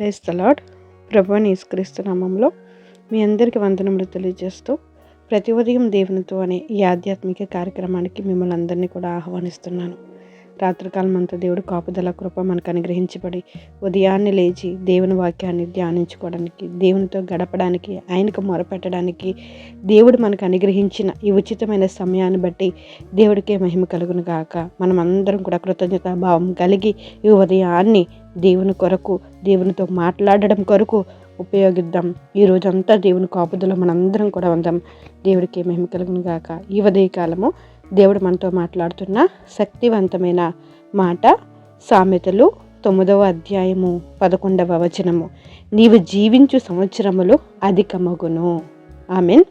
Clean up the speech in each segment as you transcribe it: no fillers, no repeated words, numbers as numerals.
Praise the lord. ప్రభువైన యేసుక్రీస్తు నామములో మీ అందరికీ వందనములు తెలియజేస్తూ ప్రతి ఉదయం దేవునితో అనే ఈ ఆధ్యాత్మిక కార్యక్రమానికి మిమ్మల్ని అందరినీ కూడా ఆహ్వానిస్తున్నాను. రాత్రికాలం అంతా దేవుడు కాపుదల కృప మనకు అనుగ్రహించబడి ఉదయాన్నే లేచి దేవుని వాక్యాన్ని ధ్యానించుకోవడానికి, దేవునితో గడపడానికి, ఆయనకు మొరపెట్టడానికి దేవుడు మనకు అనుగ్రహించిన ఈ ఉచితమైన సమయాన్ని బట్టి దేవుడికే మహిమ కలుగును గాక. మనం అందరం కూడా కృతజ్ఞతాభావం కలిగి ఈ ఉదయాన్ని దేవుని కొరకు, దేవునితో మాట్లాడడం కొరకు ఉపయోగిద్దాం. ఈ రోజంతా దేవుని కాపుదల మనందరం కూడా ఉందాం. దేవుడికి మహిమ కలుగును గాక. ఈ ఉదయకాలము దేవుడు మనతో మాట్లాడుతున్న శక్తివంతమైన మాట సామెతలు 9వ అధ్యాయము 11వ వచనము. నీవు జీవించు సంవత్సరములు అధికమగును. ఆమెన్.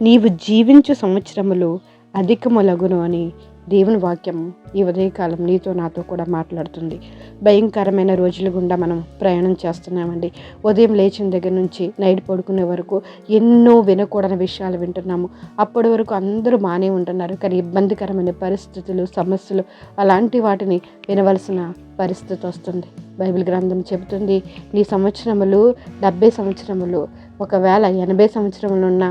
నీవు జీవించు సంవత్సరములు అధికములగును అని దేవుని వాక్యం ఈ ఉదయకాలం నీతో నాతో కూడా మాట్లాడుతుంది. భయంకరమైన రోజుల గుండా మనం ప్రయాణం చేస్తున్నామండి. ఉదయం లేచిన దగ్గర నుంచి నైట్ పడుకునే వరకు ఎన్నో వినకూడని విషయాలు వింటున్నాము. అప్పటి వరకు అందరూ బాగానే ఉంటున్నారు, కానీ ఇబ్బందికరమైన పరిస్థితులు, సమస్యలు అలాంటి వాటిని వినవలసిన పరిస్థితి వస్తుంది. బైబిల్ గ్రంథం చెబుతుంది, నీ సంవత్సరములు 70 సంవత్సరములు, ఒకవేళ 80 సంవత్సరములు ఉన్నా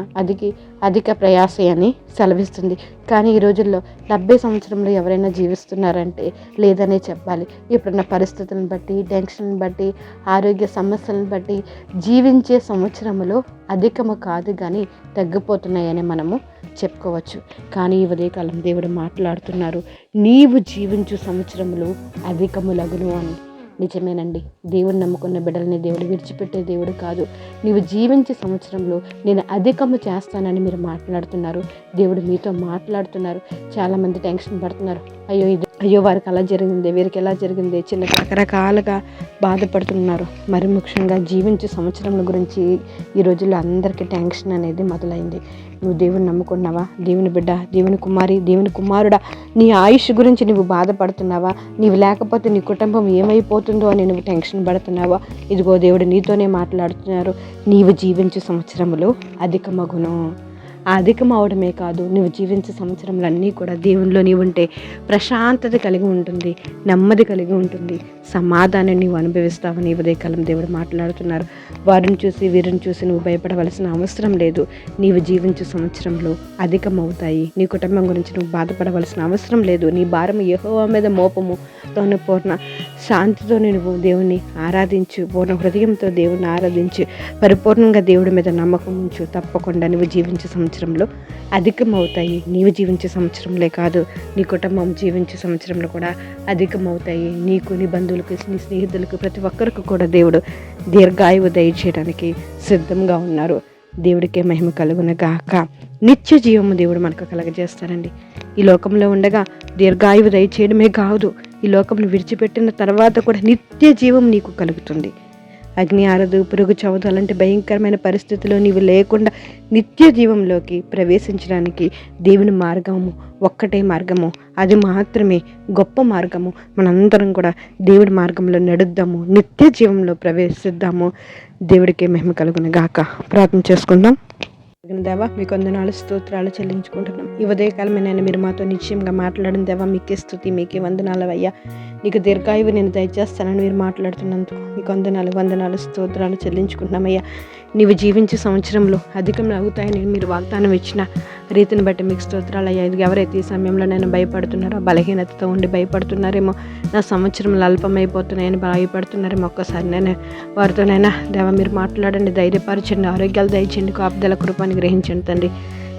అధిక ప్రయాస అని సెలవిస్తుంది. కానీ ఈ రోజుల్లో 70 సంవత్సరంలో ఎవరైనా జీవిస్తున్నారంటే లేదనే చెప్పాలి. ఇప్పుడున్న పరిస్థితులను బట్టి, టెన్షన్లను బట్టి, ఆరోగ్య సమస్యలను బట్టి జీవించే సంవత్సరములు అధికము కాదు కానీ తగ్గిపోతున్నాయని మనము చెప్పుకోవచ్చు. కానీ ఈ ఉదయకాలం దేవుడు మాట్లాడుతున్నారు, నీవు జీవించు సంవత్సరములు అధికములగును అని. నిజమేనండి. దేవుని నమ్ముకున్న బిడ్డలని దేవుడు విడిచిపెట్టే దేవుడు కాదు. నీవు జీవించే సంవత్సరంలో నేను అధికము చేస్తానని మీరు మాట్లాడుతున్నారు. దేవుడు మీతో మాట్లాడుతున్నారు. చాలామంది టెన్షన్ పడుతున్నారు. అయ్యో వారికి అలా జరిగింది, వీరికి ఎలా జరిగింది, చిన్న రకరకాలుగా బాధపడుతున్నారు. మరి ముఖ్యంగా జీవించే సంవత్సరంల గురించి ఈ రోజుల్లో అందరికీ టెన్షన్ అనేది మొదలైంది. నువ్వు దేవుని నమ్ముకున్నావా? దేవుని బిడ్డ, దేవుని కుమారి, దేవుని కుమారుడా, నీ ఆయుష్ గురించి నువ్వు బాధపడుతున్నావా? నీవు లేకపోతే నీ కుటుంబం ఏమైపోతుందో అని నువ్వు టెన్షన్ పడుతున్నావా? ఇదిగో దేవుడు నీతోనే మాట్లాడుతున్నారు. నీవు జీవించే సంవత్సరములు అధికమగును. అధికం అవడమే కాదు, నువ్వు జీవించే సంవత్సరములన్నీ కూడా దేవునిలో నీవు ఉంటే ప్రశాంతత కలిగి ఉంటుంది, నెమ్మది కలిగి ఉంటుంది, సమాధానం నీవు అనుభవిస్తావని ఉదయకాలం దేవుడు మాట్లాడుతున్నారు. వారిని చూసి వీరిని చూసి నువ్వు భయపడవలసిన అవసరం లేదు. నీవు జీవించే సంవత్సరంలో అధికం అవుతాయి. నీ కుటుంబం గురించి నువ్వు బాధపడవలసిన అవసరం లేదు. నీ భారం యెహోవా మీద మోపముతోను పూర్ణ శాంతితో నువ్వు దేవుని ఆరాధించు, పూర్ణ హృదయంతో దేవుని ఆరాధించు, పరిపూర్ణంగా దేవుడి మీద నమ్మకం ఉంచు. తప్పకుండా నువ్వు జీవించే సంవత్సరంలో అధికం అవుతాయి. నీవు జీవించే సంవత్సరంలో కాదు, నీ కుటుంబం జీవించే సంవత్సరంలో కూడా అధికం అవుతాయి. నీకు, నీ బంధువులకు, నీ స్నేహితులకు, ప్రతి ఒక్కరికి కూడా దేవుడు దీర్ఘాయువు దయచేయడానికి సిద్ధంగా ఉన్నారు. దేవుడికే మహిమ కలుగును గాక. నిత్య జీవము దేవుడు మనకు కలగజేస్తారండి. ఈ లోకంలో ఉండగా దీర్ఘాయువు దయచేయడమే కాదు, ఈ లోకంలో విడిచిపెట్టిన తర్వాత కూడా నిత్య జీవం నీకు కలుగుతుంది. అగ్ని ఆరదు, పురుగు చవదు అలాంటి భయంకరమైన పరిస్థితిలో నీవు లేకుండా నిత్య జీవంలోకి ప్రవేశించడానికి దేవుని మార్గము ఒక్కటే మార్గము, అది మాత్రమే గొప్ప మార్గము. మనందరం కూడా దేవుడి మార్గంలో నడుద్దాము, నిత్య జీవంలో ప్రవేశిద్దాము. దేవుడికి మహిమ కలుగును గాక. ప్రార్థన చేసుకుందాం. దేవా, మీకు వందనాలు, స్తోత్రాలు చెల్లించుకుంటున్నాం. ఈ ఉదయకాలమైనా మీరు మాతో నిశ్చయంగా మాట్లాడిన దేవా, మీకే స్తుతి, మీకే వందనాలు అయ్యా. నీకు దీర్ఘాయువు నేను దయచేస్తానని మీరు మాట్లాడుతున్నందుకు మీకు వందనాలు స్తోత్రాలు చెల్లించుకుంటున్నామయ్యా. నీవు జీవించే సంవత్సరంలో అధికంగా అవుతాయని మీరు వాగ్దానం ఇచ్చిన రీతిని బట్టి మీకు స్తోత్రాలు అయ్యా. ఇది ఎవరైతే ఈ సమయంలో నేను భయపడుతున్నారో, బలహీనతతో ఉండి భయపడుతున్నారేమో, నా సంవత్సరంలో అల్పమైపోతున్నాయని భయపడుతున్నారేమో, ఒక్కసారి నేను వారితోనైనా దేవా మీరు మాట్లాడండి, ధైర్యపరచండి, ఆరోగ్యాలు దయచేయండి, కాపుదల కృపని గ్రహించండి తండ్రి.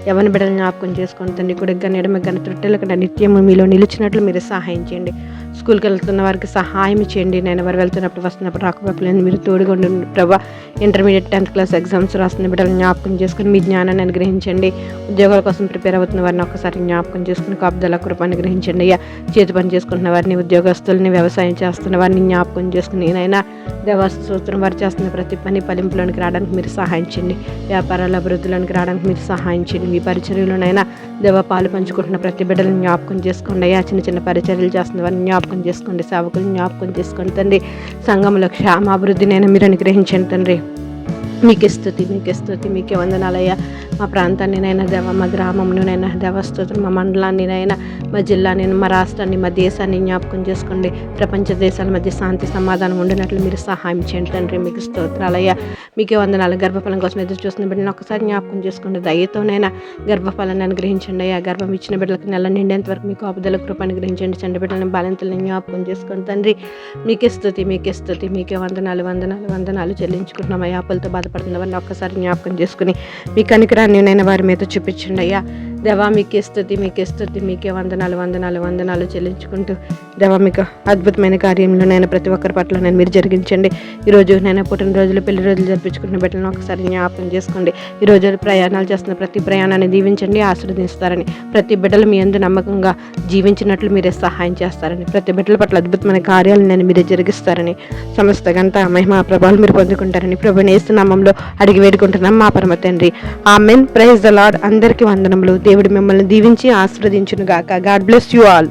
ఎవరిని బిడ్డలు జ్ఞాపకం చేసుకొని తండ్రి, కుడిగా ఎడమగాని త్రుట్టెలకు నిత్యము మీలో నిలిచినట్లు మీరు సహాయం చేయండి. స్కూల్కి వెళ్తున్న వారికి సహాయం చేయండి. నేను ఎవరు వెళ్తున్నప్పుడు వస్తున్నప్పుడు రాకపోకలేదు మీరు తోడుగా ఉండండి ప్రభా. ఇంటర్మీడియట్ 10th క్లాస్ ఎగ్జామ్స్ రాస్తున్న బిడ్డలు జ్ఞాపకం చేసుకుని మీ జ్ఞానాన్ని అనుగ్రహించండి. ఉద్యోగాల కోసం ప్రిపేర్ అవుతున్న వారిని ఒక్కసారి జ్ఞాపకం చేసుకుని కాపుదల కృపని గ్రహించండి అయ్యా. చేతి పని చేసుకుంటున్న వారిని, ఉద్యోగస్తుల్ని, వ్యవసాయం చేస్తున్న వారిని జ్ఞాపకం చేసుకుని నేనైనా దేవస్తోత్రం వారు చేస్తున్న ప్రతి పని ఫలింపులోనికి రావడానికి మీరు సహాయం చేయండి. వ్యాపారాల అభివృద్ధిలోనికి రావడానికి మీరు సహాయం చేయండి. మీ పరిచర్యలోనైనా దేవ పాలు పంచుకుంటున్న ప్రతి బిడ్డలను జ్ఞాపకం చేసుకోండి అయ్యా. చిన్న పరిచర్యలు చేస్తున్న వారిని జ్ఞాపకం చేసుకోండి, సేవకులను జ్ఞాపకం చేసుకోండి తండ్రి. సంఘంలో క్షేమాభివృద్ధినైనా మీరు అనుగ్రహించండి తండ్రి. మీకే స్తుతి, మీకే వందనాలయ్యా. మా ప్రాంతాన్ని నైనా దేవ, మా గ్రామంలో నైనా దేవ స్తోత్రం, మా మండలాన్ని నైనా, మా జిల్లాని, మా రాష్ట్రాన్ని, మా దేశాన్ని జ్ఞాపకం చేసుకోండి. ప్రపంచ దేశాల మధ్య శాంతి సమాధానం ఉండినట్లు మీరు సహాయం చేయండి తండ్రి. మీకు స్తోత్రాలయ్యా, మీకే వందనాలు. గర్భఫలం కోసం ఎదురు చూస్తున్న బిడ్డను ఒకసారి జ్ఞాపకం చేసుకోండి. దయతోనైనా గర్భఫలాన్ని అనుగ్రహించండి అయ్యా. గర్భం ఇచ్చిన బిడ్డలకు నెల నిండేంత వరకు మీకు ఆపుదల కృప అనుగ్రహించండి. చండి బిడ్డలను బాలింతలను జ్ఞాపకం చేసుకోండి తండ్రి. మీకే స్తుతి, మీకే స్తుతి, మీకే వందనాలు వందనాలు వందనాలు చెల్లించుకుంటున్నాం అయ్యా. ఆపలతో బాధపడుతున్న వారిని ఒక్కసారి జ్ఞాపకం చేసుకుని మీ కనికరాన్ని నేను వారి మీద చూపించండి అయ్యా. దేవా మీకే స్తుతి, మీకే స్తుతి, మీకే వందనాలు వందనాలు వందనాలు చెల్లించుకుంటూ దేవా మీకు అద్భుతమైన కార్యంలో నేను ప్రతి ఒక్కరి పట్ల నేను మీరు జరిగించండి. ఈరోజు నేను పుట్టినరోజులు, పెళ్లి రోజులు జరిపించుకుంటున్న బిడ్డలను ఒకసారి జ్ఞాపకం చేసుకోండి. ఈరోజు ప్రయాణాలు చేస్తున్న ప్రతి ప్రయాణాన్ని దీవించండి, ఆశీర్వదిస్తారని, ప్రతి బిడ్డలు మీ యందు నమ్మకంగా జీవించినట్లు మీరే సహాయం చేస్తారని, ప్రతి బిడ్డల పట్ల అద్భుతమైన కార్యాలు నేను మీరే జరిగిస్తారని, సమస్త గంట మహిమ ప్రభావాలు మీరు పొందుకుంటారని ప్రభువుని యేసు నామములో అడిగి వేడుకుంటున్నాం మా పరమ తండ్రి. ఆమేన్. Praise the lord. అందరికీ వందనములు. దేవుడు మిమ్మల్ని దీవించి ఆశీర్వదించును గాక. God bless you all.